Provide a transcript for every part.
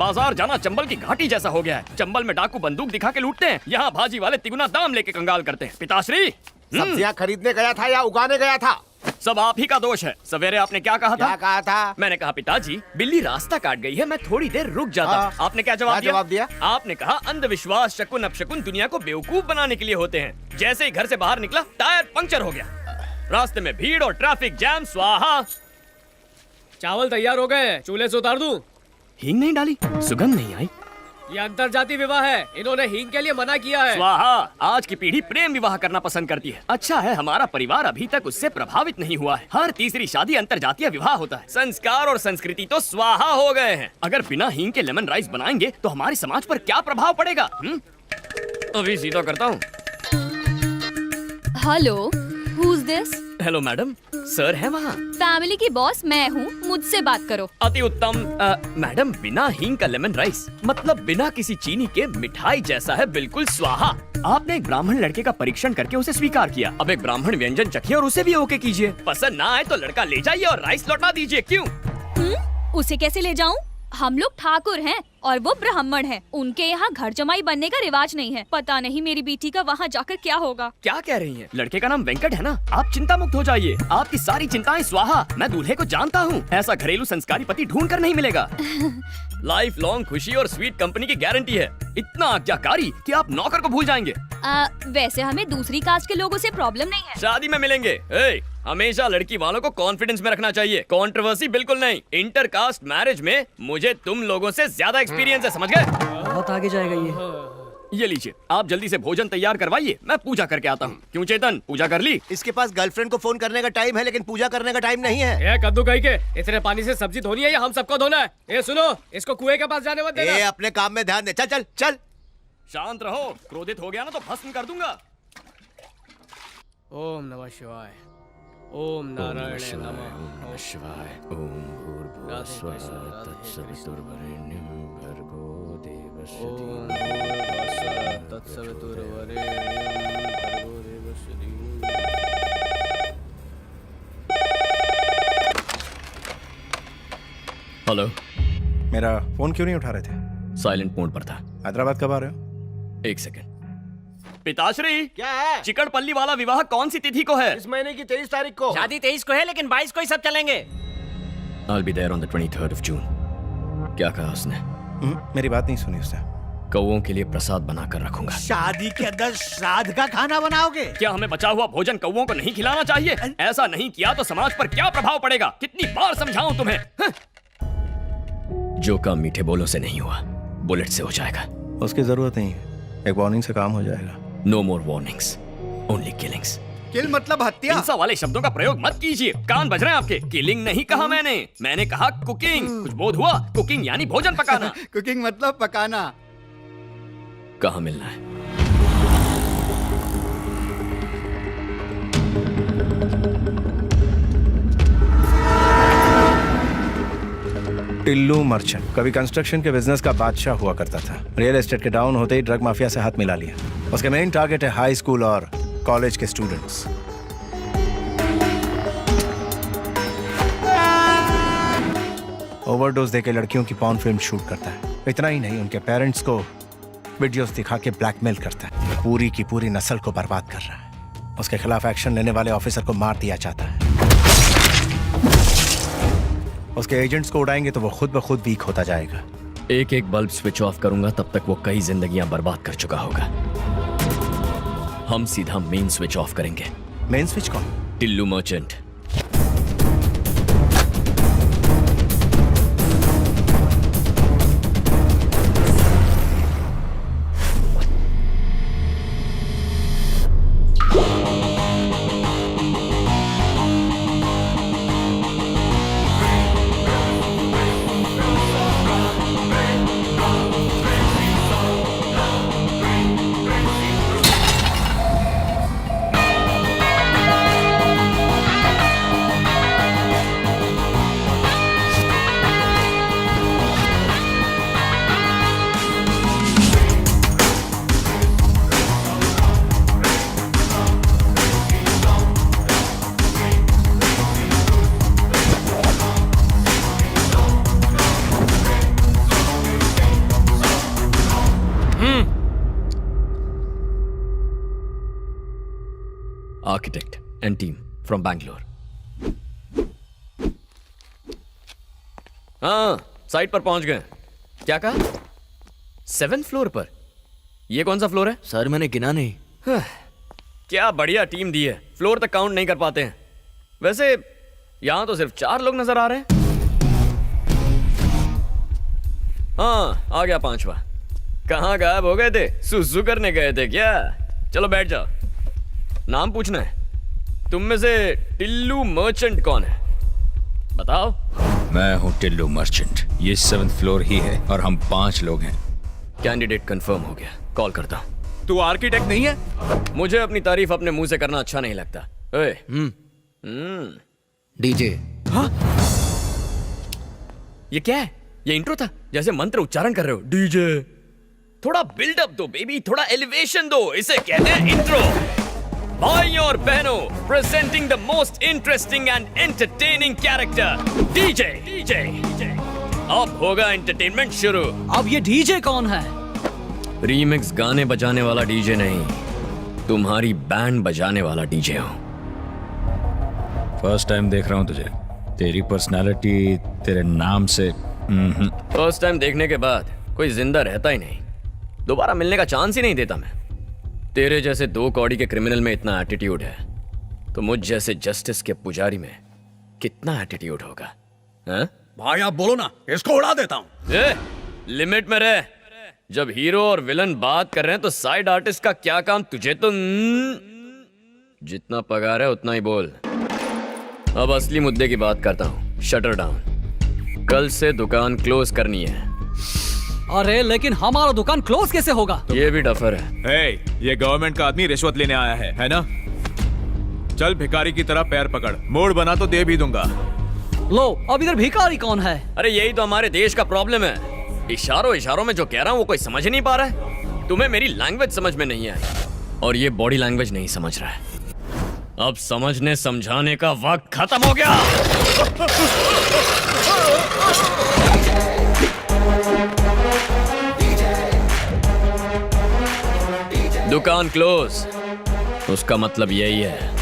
बाजार जाना चंबल की घाटी जैसा हो गया है। चंबल में डाकू बंदूक दिखा के लूटते हैं, यहाँ भाजी वाले तिगुना दाम लेके कंगाल करते हैं। पिताश्री, सब्जियाँ खरीदने गया था या उगाने गया था? सब आप ही का दोष है। सवेरे आपने क्या कहा था? क्या कहा था? मैंने कहा पिताजी बिल्ली रास्ता काट गई है, मैं थोड़ी देर रुक जाता। आपने क्या जवाब दिया? आपने कहा अंधविश्वास शकुन अपशकुन दुनिया को बेवकूफ बनाने के लिए होते हैं। जैसे ही घर से बाहर निकला टायर पंक्चर हो गया। रास्ते में भीड़ और ट्रैफिक जैम। स्वाहा। चावल तैयार हो गए, चूल्हे से उतार दूं? हींग नहीं डाली, सुगंध नहीं आई। ये अंतरजातीय विवाह है, इन्होंने हींग के लिए मना किया है। स्वाहा। आज की पीढ़ी प्रेम विवाह करना पसंद करती है। अच्छा है हमारा परिवार अभी तक उससे प्रभावित नहीं हुआ है। हर तीसरी शादी अंतरजातीय विवाह होता है। संस्कार और संस्कृति तो स्वाहा हो गए हैं। अगर बिना हींग के लेमन राइस बनाएंगे तो हमारे समाज पर क्या प्रभाव पड़ेगा? अभी सीधा करता हूँ। Hello, who's this? Hello madam, sir है वहाँ। फैमिली की बॉस मैं हूँ, मुझसे बात करो। अति उत्तम। मैडम बिना हींग का लेमन राइस मतलब बिना किसी चीनी के मिठाई जैसा है, बिल्कुल स्वाहा। आपने एक ब्राह्मण लड़के का परीक्षण करके उसे स्वीकार किया। अब एक ब्राह्मण व्यंजन चखिए और उसे भी ओके कीजिए। पसंद ना आए तो लड़का ले जाइए और राइस लौटा दीजिए। क्यों? उसे कैसे ले जाऊँ? हम लोग ठाकुर हैं और वो ब्राह्मण हैं। उनके यहाँ घर जमाई बनने का रिवाज नहीं है। पता नहीं मेरी बेटी का वहाँ जाकर क्या होगा। क्या कह रही हैं? लड़के का नाम वेंकट है ना? आप चिंता मुक्त हो जाइए, आपकी सारी चिंताएं स्वाहा। मैं दूल्हे को जानता हूँ, ऐसा घरेलू संस्कारी पति ढूंढ कर नहीं मिलेगा। लाइफ लॉन्ग खुशी और स्वीट कंपनी की गारंटी है। इतना आज्ञाकारी कि आप नौकर को भूल जाएंगे। वैसे हमें दूसरी कास्ट के लोगों से प्रॉब्लम नहीं है। शादी में मिलेंगे। हमेशा लड़की वालों को कॉन्फिडेंस में रखना चाहिए, कंट्रोवर्सी बिल्कुल नहीं। इंटर कास्ट मैरिज में मुझे तुम लोगों से ज्यादा एक्सपीरियंस है, समझ गए? बहुत आगे जाएगा ये। ये लीजिए, आप जल्दी से भोजन तैयार करवाइए, मैं पूजा करके आता हूँ। क्यों चेतन, पूजा कर ली? इसके पास गर्लफ्रेंड को फोन करने का टाइम है लेकिन पूजा करने का टाइम नहीं है। ये कद्दू कहीं के इतने पानी से सब्जी धोनी है या हम सबको धोना है? ये सुनो, इसको कुएं के पास जाने मत देना। अपने काम में ध्यान दे। चल चल चल। शांत रहो, क्रोधित हो गया ना तो भस्म कर दूंगा। ओम नमः शिवाय, ओम नारायण नमः शिवाय, ओम भूर्भुवः स्वः तत्सवितुर्वरेण्यं भर्गो देवस्य धीमहि तत्सवितुर्वरेण्यं भर्गो देवस्य धीमहि। हेलो। मेरा फोन क्यों नहीं उठा रहे थे? साइलेंट मोड पर था। हैदराबाद कब आ रहे हो? एक सेकंड। पिताश्री, क्या है? चिकड़पल्ली वाला विवाह कौन सी तिथि को है? इस महीने की 23 तारीख को। शादी 23 को है लेकिन 22 को ही सब चलेंगे। I'll be there on the 23rd of June। क्या कहा उसने? मेरी बात नहीं सुनी उसने। कौओं के लिए प्रसाद बनाकर रखूंगा। शादी के अंदर श्राद्ध का खाना बनाओगे? क्या हमें बचा हुआ भोजन कौओं को नहीं खिलाना चाहिए? ऐसा नहीं किया तो समाज पर क्या प्रभाव पड़ेगा? कितनी बार समझाऊं तुम्हें? जो काम मीठे बोलों से नहीं हुआ, बुलेट से हो जाएगा। उसकी जरूरत नहीं है, एक वार्निंग से काम हो जाएगा। No more warnings, only killings। किल मतलब हत्या। हिंसा वाले शब्दों का प्रयोग मत कीजिए, कान बज रहे हैं आपके। किलिंग नहीं कहा मैंने कहा कुकिंग। कुछ बोध हुआ? कुकिंग यानी भोजन पकाना। कुकिंग मतलब पकाना। कहाँ मिलना है? टिल्लू मर्चेंट कभी कंस्ट्रक्शन के बिजनेस का बादशाह हुआ करता था। रियल एस्टेट के डाउन होते ही ड्रग माफिया से हाथ मिला लिया। उसके मेन टारगेट है हाई स्कूल और कॉलेज के स्टूडेंट्स। ओवरडोज देके लड़कियों की पॉर्न फिल्म शूट करता है। इतना ही नहीं, उनके पेरेंट्स को वीडियोस दिखा के ब्लैकमेल करता है। पूरी की पूरी नस्ल को बर्बाद कर रहा है। उसके खिलाफ एक्शन लेने वाले ऑफिसर को मार दिया जाता है। उसके एजेंट्स को उड़ाएंगे तो वो खुद ब खुद वीक होता जाएगा। एक एक बल्ब स्विच ऑफ करूंगा तब तक वो कई जिंदगियां बर्बाद कर चुका होगा। हम सीधा मेन स्विच ऑफ करेंगे। मेन स्विच कौन? Tillu merchant. Architect and team from Bangalore. हाँ, साइट पर पहुंच गए। क्या कहा? 7th फ्लोर पर? ये कौन सा फ्लोर है? सर मैंने गिना नहीं। क्या बढ़िया टीम दी है, फ्लोर तक काउंट नहीं कर पाते हैं। वैसे यहां तो सिर्फ 4 लोग नजर आ रहे हैं। हाँ, आ गया 5वां। कहाँ गायब हो गए थे? सुसु करने गए थे क्या? चलो बैठ जाओ। नाम पूछना है। तुम में से टिल्लू मर्चेंट कौन है? बताओ। मैं हूँ टिल्लू मर्चेंट। ये 7th फ्लोर ही है और हम 5 लोग हैं। कैंडिडेट कंफर्म हो गया, कॉल करता हूँ। तू आर्किटेक्ट नहीं है? मुझे अपनी तारीफ अपने मुंह से करना अच्छा नहीं लगता। ओए, डीजे। ये क्या है? ये इंट्रो था? जैसे मंत्र उच्चारण कर रहे हो। डीजे। थोड़ा बिल्डअप दो बेबी, थोड़ा एलिवेशन दो। इसे कहते हैं इंट्रो। भाइयों और बहनों, presenting the most interesting and entertaining character, DJ. DJ अब होगा एंटरटेनमेंट शुरू। अब ये डीजे कौन है? रीमिक्स गाने बजाने वाला डीजे नहीं, तुम्हारी बैंड बजाने वाला डीजे हूं। फर्स्ट टाइम देख रहा हूँ तुझे। तेरी पर्सनालिटी तेरे नाम से फर्स्ट टाइम देखने के बाद कोई जिंदा रहता ही नहीं। दोबारा मिलने का चांस ही नहीं देता मैं। तेरे जैसे 2 कौड़ी के क्रिमिनल में इतना एटीट्यूड है, तो मुझ जैसे जस्टिस के पुजारी में कितना एटीट्यूड होगा? हाँ? भाई आप बोलो ना, इसको उड़ा देता हूँ। लिमिट में रह। जब हीरो और विलन बात कर रहे हैं तो साइड आर्टिस्ट का क्या काम? तुझे तो जितना पगार है उतना ही बोल। अब असली मुद्दे की बात करता हूँ। Shutter down. कल से दुकान क्लोज करनी है। अरे लेकिन हमारा दुकान क्लोज कैसे होगा? ये भी डफर है। हे, ये गवर्नमेंट का आदमी रिश्वत लेने आया है ना? चल भिखारी की तरह पैर पकड़, मोड़ बना तो दे भी दूंगा। लो, अब इधर भिखारी कौन है? अरे यही तो हमारे देश का प्रॉब्लम है। इशारों में जो कह रहा हूँ वो कोई समझ नहीं पा रहा है। तुम्हें मेरी लैंग्वेज समझ में नहीं आई और ये बॉडी लैंग्वेज नहीं समझ रहा है। अब समझने समझाने का वक्त खत्म हो गया। दुकान क्लोज, उसका मतलब यही है।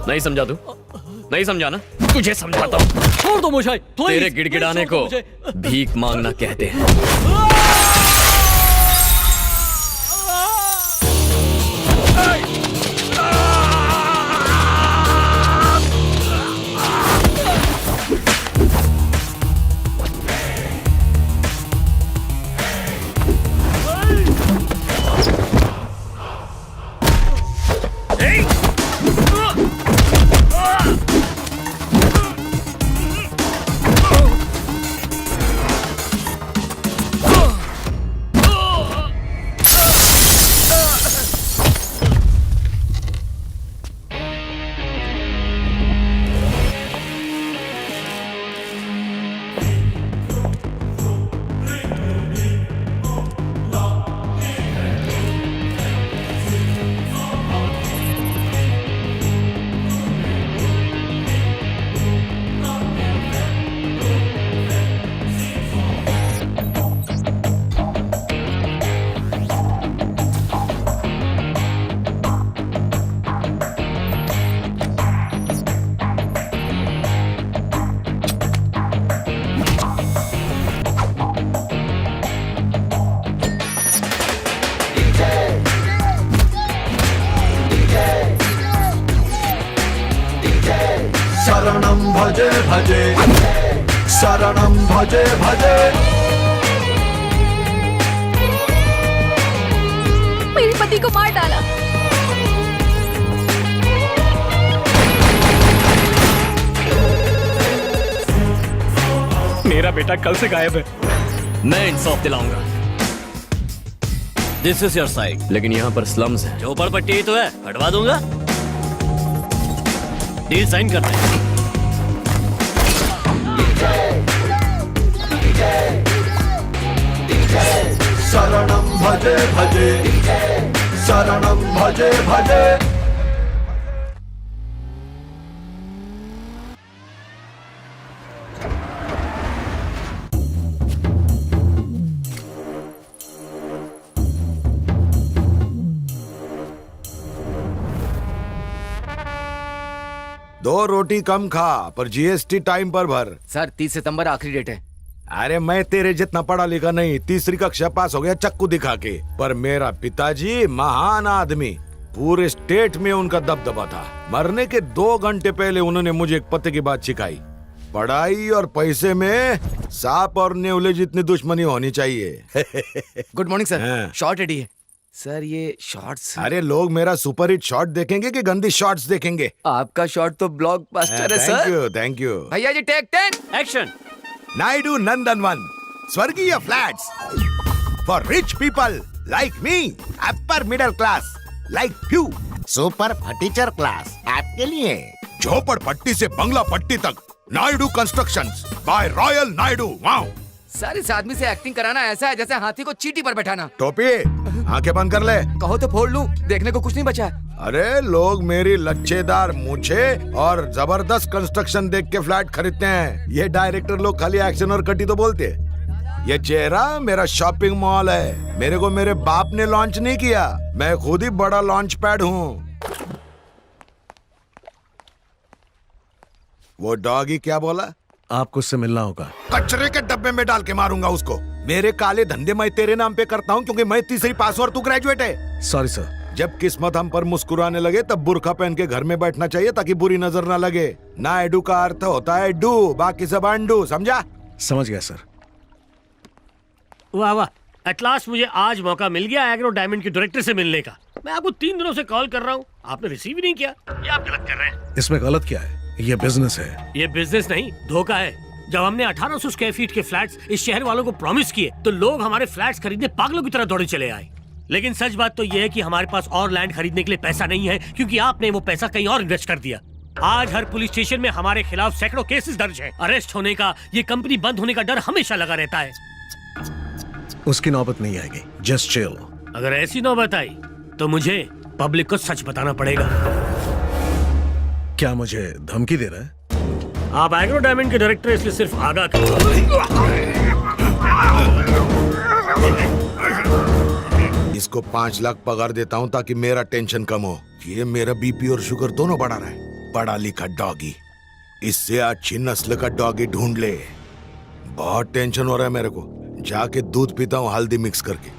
नहीं समझा तू? नहीं समझा ना? तुझे समझाता हूँ। छोड़ दो मुझे, प्लीज। तेरे गिड़गिड़ाने को भीख मांगना कहते हैं। शरणं भजे भजे शरणं भजे भजे। मेरे पति को मार डाला। मेरा बेटा कल से गायब है। मैं इंसाफ दिलाऊंगा। This is your side. लेकिन यहाँ पर स्लम्स है। झोपड़पट्टी ही तो है, हटवा दूंगा। डील साइन करते हैं। शरणं भजे भजे शरणं भजे भजे। 2 रोटी कम खा पर जीएसटी टाइम पर भर। सर 30 सितंबर आखिरी डेट है। अरे मैं तेरे जितना पढ़ा लिखा नहीं, 3री कक्षा पास हो गया चक्कू दिखा के, पर मेरा पिताजी महान आदमी, पूरे स्टेट में उनका दबदबा था। मरने के 2 घंटे पहले उन्होंने मुझे एक पते की बात सिखाई, पढ़ाई और पैसे में सांप और नेवले जितनी दुश्मनी होनी चाहिए। गुड मॉर्निंग हाँ। सर, शॉर्ट रेडी है। सर ये शॉर्ट्स, अरे लोग मेरा सुपर हिट शॉट देखेंगे कि गंदी शॉट्स देखेंगे? आपका शॉर्ट तो ब्लॉकबस्टर है सर। Thank you. भैया जी टेक 10 एक्शन। नायडू नंदनवन स्वर्गीय flats for rich people like me, upper middle class like few, super furniture class आपके लिए। झोपड़पट्टी से बंगला पट्टी तक, Naidu constructions by royal Naidu. Wow sir, इस आदमी से एक्टिंग कराना ऐसा है जैसे हाथी को चींटी पर बैठाना। टोपी आंखें बंद कर ले। कहो तो फोड़ लूं, देखने को कुछ नहीं बचा। अरे लोग मेरी लच्छेदार मूछे और जबरदस्त कंस्ट्रक्शन देख के फ्लैट खरीदते हैं। ये डायरेक्टर लोग खाली एक्शन और कटी तो बोलते। ये चेहरा मेरा शॉपिंग मॉल है। मेरे को मेरे बाप ने लॉन्च नहीं किया, मैं खुद ही बड़ा लॉन्च पैड हूँ। वो डॉगी क्या बोला? आपको उससे मिलना होगा। कचरे के डब्बे में डाल के मारूंगा उसको। मेरे काले धंधे मैं तेरे नाम पे करता हूँ क्योंकि मैं 3री पास और तू ग्रेजुएट है। Sorry sir. जब किस्मत हम पर मुस्कुराने लगे तब बुर्का पहन के घर में बैठना चाहिए ताकि बुरी नजर ना लगे। नायडू का अर्थ होता है डू, बाकी सब अंडू, समझा? समझ गया सर। वाह वाह, एट लास्ट मुझे आज मौका मिल गया एग्रो डायमंड के डायरेक्टर से मिलने का। मैं आपको 3 दिनों से कॉल कर रहा हूँ, आपने रिसीव ही नहीं किया। ये आप गलत कर रहे हैं। इसमें गलत क्या है? ये बिजनेस है। ये बिजनेस नहीं, धोखा है। जब हमने 1800 स्क्वायर फीट के फ्लैट्स इस शहर वालों को प्रॉमिस किए तो लोग हमारे फ्लैट्स खरीदने पागलों की तरह दौड़े चले आए। लेकिन सच बात तो ये है कि हमारे पास और लैंड खरीदने के लिए पैसा नहीं है क्योंकि आपने वो पैसा कहीं और इन्वेस्ट कर दिया। आज हर पुलिस स्टेशन में हमारे खिलाफ सैकड़ों केसेस दर्ज हैं। अरेस्ट होने का, ये कंपनी बंद होने का डर हमेशा लगा रहता है। उसकी नौबत नहीं आएगी, जस्ट चिल। अगर ऐसी नौबत आई तो मुझे पब्लिक को सच बताना पड़ेगा। क्या मुझे धमकी दे रहा है? आप एग्रो डायमंड के डायरेक्टर इसलिए सिर्फ आगाह कर। इसको 5 लाख पगार देता हूँ ताकि मेरा टेंशन कम हो। ये मेरा बीपी और शुगर दोनों बढ़ा रहा है। पढ़ा लिखा डॉगी, इससे अच्छी नस्ल का डॉगी ढूंढ ले। बहुत टेंशन हो रहा है मेरे को। जाके दूध पीता हूँ हल्दी मिक्स करके।